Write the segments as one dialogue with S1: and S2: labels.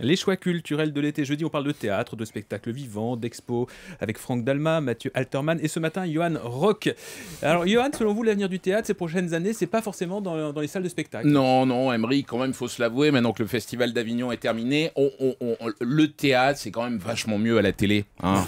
S1: Les choix culturels de l'été. Jeudi, on parle de théâtre, de spectacles vivants, d'expo avec Franck Dalma, Mathieu Alterman et ce matin, Johan Rock. Alors, Johan, selon vous, l'avenir du théâtre ces prochaines années, c'est pas forcément dans les salles de spectacle.
S2: Non, non, Emery, quand même, faut se l'avouer, maintenant que le Festival d'Avignon est terminé, le théâtre, c'est quand même vachement mieux à la télé. Hein.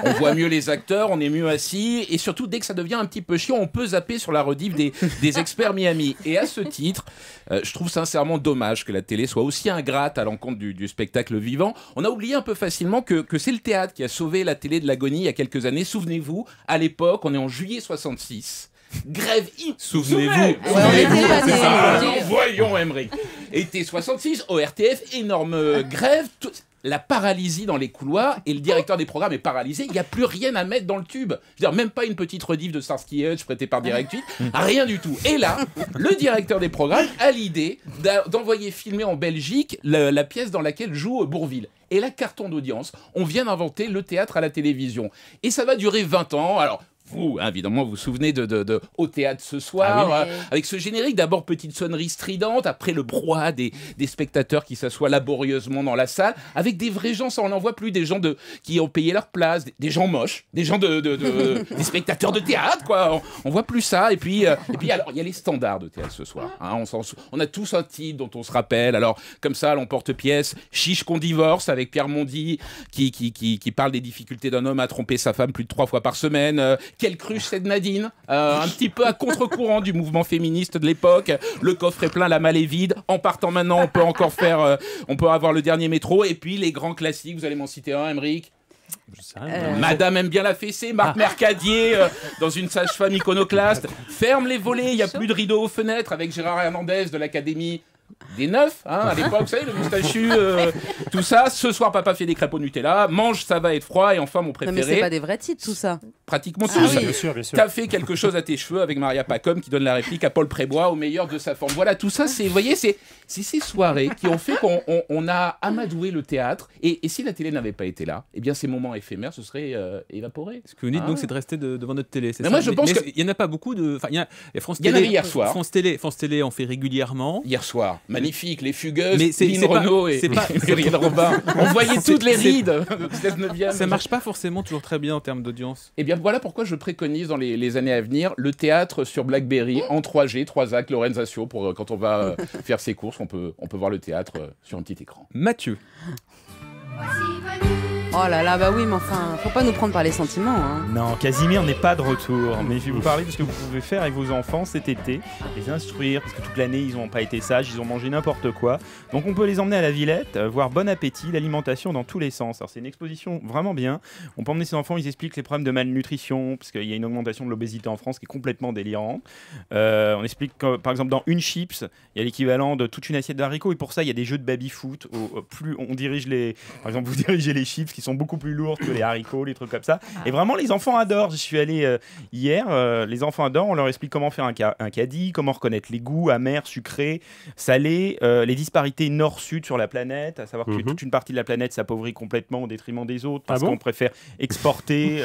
S2: On voit mieux les acteurs, on est mieux assis, et surtout, dès que ça devient un petit peu chiant, on peut zapper sur la rediff des experts Miami. Et à ce titre, je trouve sincèrement dommage que la télé soit aussi ingrate à l'encontre du spectacle vivant. On a oublié un peu facilement que c'est le théâtre qui a sauvé la télé de l'agonie il y a quelques années. Souvenez-vous, à l'époque, on est en juillet 66. Grève
S1: Souvenez-vous.
S2: C'est ça. Voyons, Emery. Été 66, ORTF, énorme grève. La paralysie dans les couloirs et le directeur des programmes est paralysé. Il n'y a plus rien à mettre dans le tube. Je veux dire, même pas une petite rediff de Starsky Hutch prêtée par Direct 8. Rien du tout. Et là, le directeur des programmes a l'idée d'envoyer filmer en Belgique la pièce dans laquelle joue Bourvil. Et là, carton d'audience. On vient d'inventer le théâtre à la télévision. Et ça va durer 20 ans. Alors, vous, évidemment, vous vous souvenez de Au théâtre ce soir, avec ce générique, d'abord petite sonnerie stridente, après le brouhaha des spectateurs qui s'assoient laborieusement dans la salle, avec des vrais gens, ça on n'en voit plus, des gens qui ont payé leur place, des gens moches, des gens des spectateurs de théâtre, quoi. On voit plus ça, et puis alors, il y a les standards de théâtre ce soir. Hein, on a tous un titre dont on se rappelle, alors, comme ça, l'emporte-pièce, Chiche qu'on divorce, avec Pierre Mondy, qui parle des difficultés d'un homme à tromper sa femme plus de 3 fois par semaine, Quelle cruche c'est de Nadine, un petit peu à contre-courant du mouvement féministe de l'époque. Le coffre est plein, la malle est vide. En partant maintenant, on peut encore on peut avoir le dernier métro. Et puis les grands classiques, vous allez m'en citer un, Emeric. Madame aime bien la fessée, Marc Mercadier dans une sage-femme iconoclaste. Ferme les volets, il n'y a plus de rideaux aux fenêtres avec Gérard Hernandez de l'Académie des Neufs, hein, à l'époque, vous savez, le moustachu, tout ça. Ce soir, papa fait des crêpes au Nutella. Mange, ça va être froid. Et enfin, mon préféré.
S3: Non, mais c'est pas des vrais titres, tout ça.
S2: Pratiquement tout.
S3: Oui.
S4: Bien sûr, bien sûr.
S2: T'as fait quelque chose à tes cheveux avec Maria Pacom qui donne la réplique à Paul Prébois au meilleur de sa forme. Voilà, tout ça, vous voyez, c'est ces soirées qui ont fait qu'on a amadoué le théâtre. Et si la télé n'avait pas été là, eh bien, ces moments éphémères se seraient évaporés.
S1: Ce que vous dites donc, c'est de rester devant notre télé.
S2: Mais moi, je pense qu'il
S1: n'y en a pas beaucoup de. Enfin, il y a France
S2: Télé. Il y en avait hier soir.
S1: France Télé en fait régulièrement.
S2: Hier soir, magnifique, les fugueuses,
S1: mais
S2: Lynn Renaud et Cyril Robin. On voyait toutes les rides.
S1: Ça marche pas forcément toujours très bien en termes d'audience.
S2: Eh bien, voilà pourquoi je préconise dans les années à venir le théâtre sur BlackBerry en 3G, 3 actes, Lorenzaccio, pour quand on va faire ses courses, on peut voir le théâtre sur un petit écran.
S1: Mathieu.
S3: Oh là là, bah oui, mais enfin, faut pas nous prendre par les sentiments. Hein.
S4: Non, Casimir n'est pas de retour. Mais je vais vous parler de ce que vous pouvez faire avec vos enfants cet été. Les instruire, parce que toute l'année, ils n'ont pas été sages, ils ont mangé n'importe quoi. Donc on peut les emmener à la Villette, voir Bon Appétit, l'alimentation dans tous les sens. Alors c'est une exposition vraiment bien. On peut emmener ses enfants, ils expliquent les problèmes de malnutrition, parce qu'il y a une augmentation de l'obésité en France qui est complètement délirante. On explique que, par exemple, dans une chips, il y a l'équivalent de toute une assiette d'haricots. Et pour ça, il y a des jeux de baby-foot. Plus on dirige par exemple, vous dirigez les chips qui sont beaucoup plus lourds que les haricots, les trucs comme ça. Et vraiment, les enfants adorent. Je suis allé hier, les enfants adorent. On leur explique comment faire un caddie, comment reconnaître les goûts, amers, sucrés, salés, les disparités nord-sud sur la planète, à savoir que toute une partie de la planète s'appauvrit complètement au détriment des autres, parce qu'on préfère exporter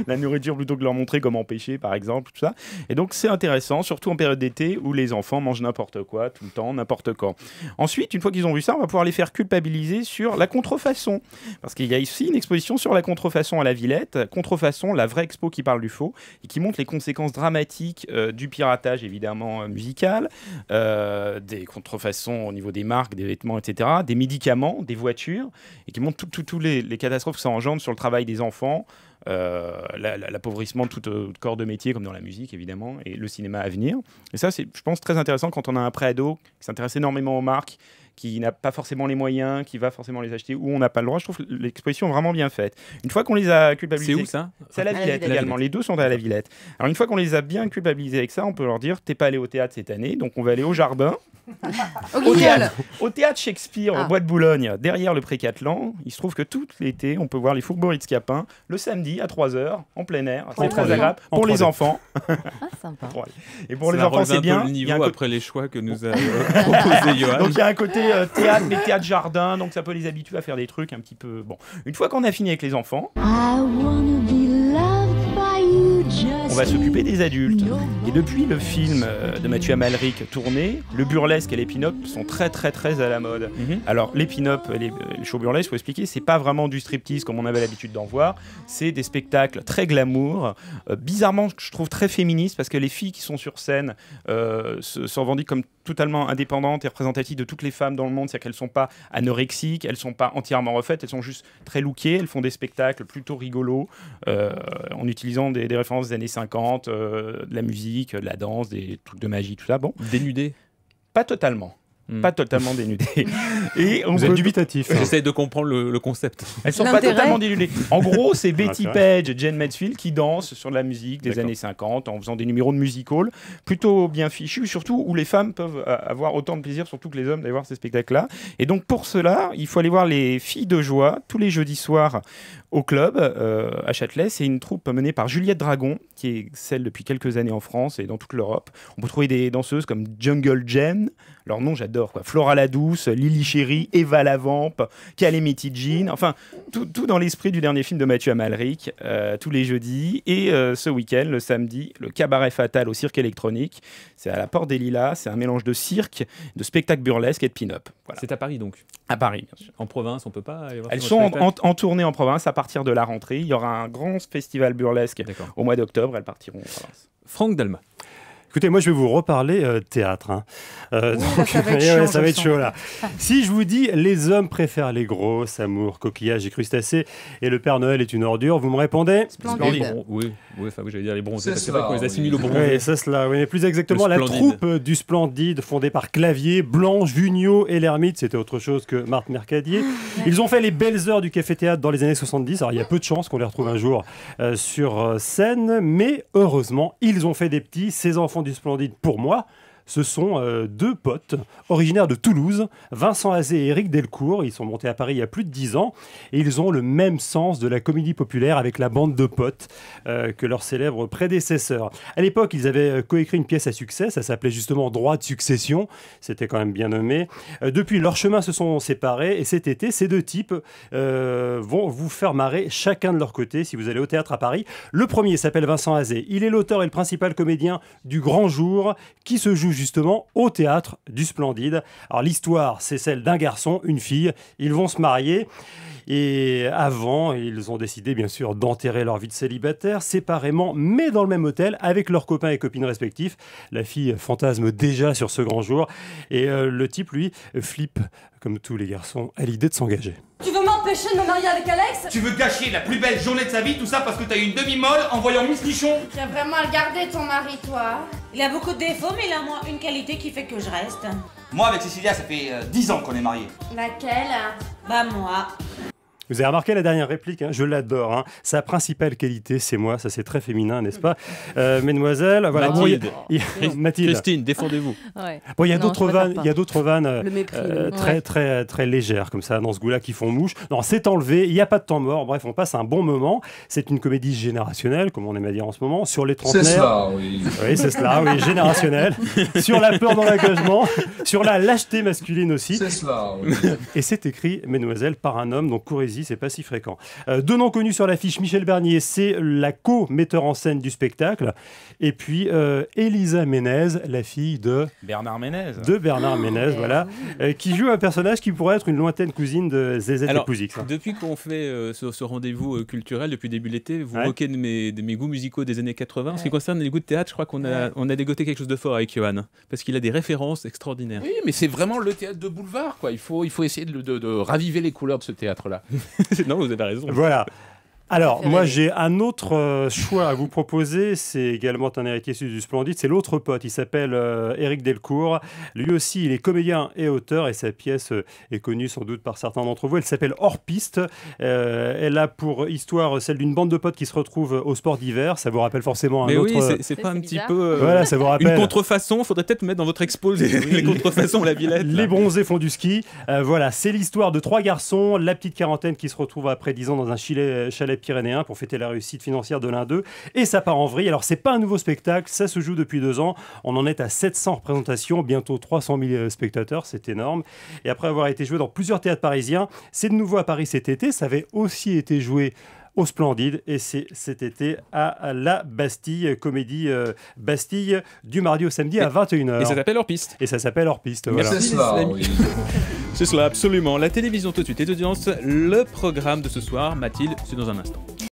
S4: la nourriture plutôt que leur montrer comment pêcher, par exemple, tout ça. Et donc, c'est intéressant, surtout en période d'été, où les enfants mangent n'importe quoi, tout le temps, n'importe quand. Ensuite, une fois qu'ils ont vu ça, on va pouvoir les faire culpabiliser sur la contrefaçon. Parce qu'il y a ici une exposition sur la contrefaçon à la Villette. Contrefaçon, la vraie expo qui parle du faux et qui montre les conséquences dramatiques du piratage, évidemment, musical, des contrefaçons au niveau des marques, des vêtements, etc., des médicaments, des voitures, et qui montre toutes les catastrophes que ça engendre sur le travail des enfants, l'appauvrissement de tout corps de métier, comme dans la musique, évidemment, et le cinéma à venir. Et ça, c'est, je pense, très intéressant quand on a un pré-ado qui s'intéresse énormément aux marques, qui n'a pas forcément les moyens, qui va forcément les acheter, ou on n'a pas le droit. Je trouve l'exposition vraiment bien faite. Une fois qu'on les a culpabilisés...
S1: C'est où ça ?
S4: C'est à la Villette également. Les deux sont à la Villette. Alors une fois qu'on les a bien culpabilisés avec ça, on peut leur dire « T'es pas allé au théâtre cette année, donc on va aller au jardin. » Au théâtre Shakespeare, au Bois de Boulogne, derrière le Pré-Catlan. Il se trouve que tout l'été, on peut voir les Fourberies de Scapin, le samedi à 3h, en plein air. C'est très agréable pour les enfants.
S3: Sympa.
S4: Et pour les enfants, c'est bien.
S1: Le niveau après les choix que nous a proposé Johan.
S4: Donc il y a un côté théâtre, mais théâtre jardin, donc ça peut les habituer à faire des trucs un petit peu... Bon, une fois qu'on a fini avec les enfants...
S5: I wanna be loved by you
S4: on va s'occuper des adultes. Et depuis le film de Mathieu Amalric tourné, le burlesque et les pin-up sont très très très à la mode. Alors les pin-up, les shows burlesques, faut expliquer, c'est pas vraiment du striptease comme on avait l'habitude d'en voir, c'est des spectacles très glamour, bizarrement je trouve très féministes, parce que les filles qui sont sur scène se revendiquent comme totalement indépendantes et représentatives de toutes les femmes dans le monde, c'est-à-dire qu'elles sont pas anorexiques, elles sont pas entièrement refaites, elles sont juste très lookées, elles font des spectacles plutôt rigolos en utilisant des références des années 50, de la musique, de la danse, des trucs de magie, tout ça. Bon.
S1: Dénudé?
S4: Pas totalement. Pas totalement dénudées. Et
S5: vous êtes dubitatif.
S1: J'essaie de comprendre le concept.
S4: Elles sont pas totalement dénudées. En gros, c'est Betty Page et Jane Mansfield qui dansent sur de la musique des années 50 en faisant des numéros de musical plutôt bien fichus, surtout où les femmes peuvent avoir autant de plaisir, surtout que les hommes, d'aller voir ces spectacles-là. Et donc pour cela, il faut aller voir les Filles de Joie tous les jeudis soirs au club à Châtelet. C'est une troupe menée par Juliette Dragon, qui est celle depuis quelques années en France et dans toute l'Europe. On peut trouver des danseuses comme Jungle Jen, leur nom j'adore, quoi. Flora la Douce, Lily Chéri, Eva la Vampe, Calamity Jean, enfin tout dans l'esprit du dernier film de Mathieu Amalric, tous les jeudis. Et ce week-end, le samedi, le Cabaret Fatal au Cirque électronique. C'est à la Porte des Lilas, c'est un mélange de cirque, de spectacle burlesque et de pin-up. Voilà.
S1: C'est à Paris donc? À
S4: Paris, bien sûr.
S1: En province, on peut pas aller voir?
S4: Elles sont en tournée en province à partir de la rentrée. Il y aura un grand festival burlesque au mois d'octobre. Elles partiront en province.
S1: Franck Dalma.
S5: Écoutez, moi je vais vous reparler théâtre.
S3: Ça va être
S5: chaud là. Si je vous dis les hommes préfèrent les gros, amour, coquillages et crustacés, et le Père Noël est une ordure, vous me répondez?
S3: Splendide.
S1: Oui, j'allais dire les bronzés. C'est vrai qu'on les assimile aux bronzés.
S5: Oui, c'est cela. Oui, mais plus exactement, la troupe du Splendide, fondée par Clavier, Blanche, Vugnot et l'Ermite, c'était autre chose que Marthe Mercadier. Ils ont fait les belles heures du café-théâtre dans les années 70. Alors il y a peu de chances qu'on les retrouve un jour sur scène, mais heureusement, ils ont fait des petits. Ces enfants du Splendide, pour moi, ce sont deux potes originaires de Toulouse, Vincent Azé et Éric Delcourt. Ils sont montés à Paris il y a plus de 10 ans et ils ont le même sens de la comédie populaire avec la bande de potes que leurs célèbres prédécesseurs. À l'époque, ils avaient coécrit une pièce à succès, ça s'appelait justement Droit de succession, c'était quand même bien nommé. Depuis, leurs chemins se sont séparés et cet été, ces deux types vont vous faire marrer chacun de leur côté si vous allez au théâtre à Paris. Le premier s'appelle Vincent Azé. Il est l'auteur et le principal comédien du Grand Jour qui se joue justement au théâtre du Splendide. Alors l'histoire, c'est celle d'un garçon, une fille. Ils vont se marier. Et avant, ils ont décidé bien sûr d'enterrer leur vie de célibataire séparément, mais dans le même hôtel avec leurs copains et copines respectifs. La fille fantasme déjà sur ce grand jour et le type, lui, flippe, comme tous les garçons, à l'idée de s'engager.
S6: Tu veux m'empêcher de me marier avec Alex?
S7: Tu veux gâcher la plus belle journée de sa vie, tout ça parce que t'as eu une demi-molle en voyant Miss Nichon?
S6: Tu as vraiment à le garder ton mari, toi?
S8: Il a beaucoup de défauts, mais il a moins une qualité qui fait que je reste.
S7: Moi avec Cécilia, ça fait 10 ans qu'on est mariés.
S6: Laquelle?
S8: Bah moi.
S5: Vous avez remarqué la dernière réplique, hein, je l'adore. Hein. Sa principale qualité, c'est moi. Ça, c'est très féminin, n'est-ce pas, mesdemoiselles? Voilà.
S1: Mathilde.
S5: Mathilde.
S1: Christine, défendez-vous.
S3: Ouais.
S5: Bon, il y a d'autres vannes,
S3: Le mépris,
S5: très, très, très légères, comme ça, dans ce goût-là, qui font mouche. Non, c'est enlevé, il n'y a pas de temps mort. Bref, on passe un bon moment. C'est une comédie générationnelle, comme on aime à dire en ce moment, sur les trentenaires.
S9: C'est cela, oui.
S5: Oui, c'est cela, oui, générationnelle. Sur la peur dans l'engagement, sur la lâcheté masculine aussi.
S9: C'est cela, oui.
S5: Et c'est écrit, mesdemoiselles, par un homme, donc courez-y, c'est pas si fréquent. Deux noms connus sur l'affiche, Michel Bernier, c'est la co-metteur en scène du spectacle, et puis Elisa Ménez, la fille de
S4: Bernard Ménez.
S5: Voilà, qui joue un personnage qui pourrait être une lointaine cousine de Zézette et Pouzix.
S1: Depuis qu'on fait ce rendez-vous culturel depuis début de l'été, vous moquez de mes goûts musicaux des années 80. En ce qui concerne les goûts de théâtre, je crois qu'on a dégoté quelque chose de fort avec Johan, parce qu'il a des références extraordinaires.
S2: Oui, mais c'est vraiment le théâtre de boulevard, quoi. Il faut essayer de raviver les couleurs de ce théâtre-là.
S1: Non, vous avez raison.
S5: Voilà. Alors, moi, j'ai un autre choix à vous proposer. C'est également un héritier du Splendide. C'est l'autre pote. Il s'appelle Éric Delcourt. Lui aussi, il est comédien et auteur. Et sa pièce est connue sans doute par certains d'entre vous. Elle s'appelle Hors Piste. Elle a pour histoire celle d'une bande de potes qui se retrouvent au sport d'hiver. Ça vous rappelle forcément un autre...
S1: Mais oui, c'est pas un petit peu...
S5: Voilà, ça vous rappelle...
S1: Une contrefaçon. Faudrait peut-être mettre dans votre expo les contrefaçons, la Villette.
S5: Les bronzés font du ski. Voilà, c'est l'histoire de 3 garçons. La petite quarantaine qui se retrouve après 10 ans dans un chalet pyrénéen pour fêter la réussite financière de l'un d'eux, et ça part en vrille. Alors c'est pas un nouveau spectacle, ça se joue depuis 2 ans, on en est à 700 représentations, bientôt 300 000 spectateurs, c'est énorme, et après avoir été joué dans plusieurs théâtres parisiens, c'est de nouveau à Paris cet été. Ça avait aussi été joué au Splendide et c'est cet été à la Bastille, comédie Bastille du mardi au samedi à 21h.
S1: Et ça s'appelle Hors Piste.
S5: Et ça s'appelle Hors Piste.
S1: Merci,
S5: Voilà.
S9: C'est cela,
S1: les amis.
S9: oui.
S1: C'est cela, absolument. La télévision tout de suite. Et d'audience, le programme de ce soir, Mathilde, c'est dans un instant.